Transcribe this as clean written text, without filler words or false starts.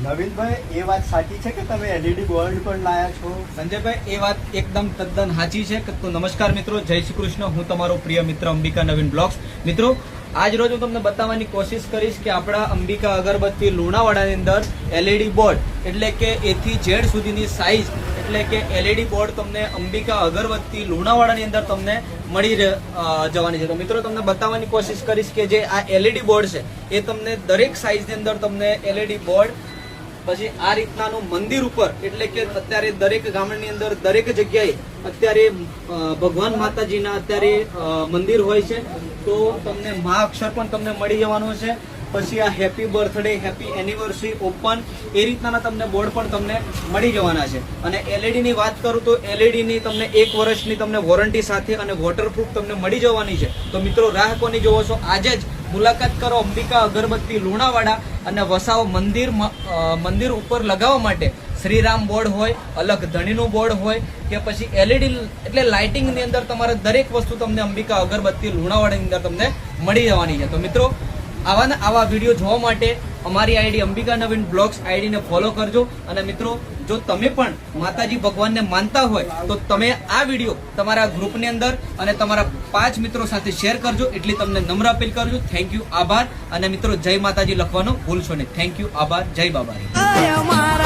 નવીનભાઈ, એ વાત સાચી છે કે તમે એલઈડી બોર્ડ પણ લાયા છો? સંજયભાઈ, એ વાત એકદમ તદ્દન સાચી છે. તો નમસ્કાર મિત્રો, જય શ્રી કૃષ્ણ. હું તમારો પ્રિય મિત્ર અંબિકા નવીન બ્લોગ્સ. મિત્રો, આજ રોજ હું તમને બતાવવાની કોશિશ કરીશ કે આપણા અંબિકા અગરબત્તી લુણાવાડાની અંદર એલઈડી બોર્ડ એટલે કે A થી Z સુધીની સાઇઝ એટલે કે એલઈડી બોર્ડ તમને અંબિકા અગરબત્તી લુણાવાડાની અંદર તમને મળી જવાની છે. તો મિત્રો, તમને બતાવવાની કોશિશ કરીશ કે જે આ એલઈડી બોર્ડ છે એ તમને દરેક સાઇઝની અંદર તમને એલઈડી બોર્ડ, પછી આ રીતનાનું મંદિર ઉપર એટલે કે અત્યારે દરેક ગામની અંદર દરેક જગ્યાએ અત્યારે ભગવાન માતાજીના અત્યારે મંદિર હોય છે, તો તમને મહા અક્ષર પણ તમને મળી જવાનું છે. પછી આ happy birthday, happy anniversary, open એ રીતના તમને બોર્ડ પણ તમને મળી જવાના છે. અને એલઈડી ની વાત કરું તો એલઈડી ની તમને 1 વર્ષની તમને વોરંટી સાથે અને વોટરપ્રૂફ તમને મળી જવાની છે. તો મિત્રો, રાહ કોની જોવો છો? આજે જ મુલાકાત કરો અંબિકા અગરબત્તી લુણાવાડા અને વસાવો મંદિર ઉપર લગાવવા માટે શ્રીરામ બોર્ડ હોય, અલગ ધણીનું બોર્ડ હોય કે પછી એલઈડી એટલે લાઇટિંગ ની અંદર તમારે દરેક વસ્તુ તમને અંબિકા અગરબત્તી લુણાવાડાની અંદર તમને મળી જવાની છે. તો મિત્રો, આવા વિડીયો જોવા માટે અમારી આઈડી અંબિકા નવીન બ્લોગ્સ આઈડીને ફોલો કરજો. અને મિત્રો, જો તમે પણ માતાજી ભગવાનને માનતા હોય તો તમે આ વિડીયો તમારા ગ્રુપની અંદર અને તમારા 5 મિત્રો સાથે શેર કરજો. એટલી તમને નમ્ર અપીલ કરજો. થેન્ક યુ, આભાર. અને મિત્રો, જય માતાજી લખવાનું ભૂલશો નહીં. થેન્ક યુ, આભાર, જય બાબા.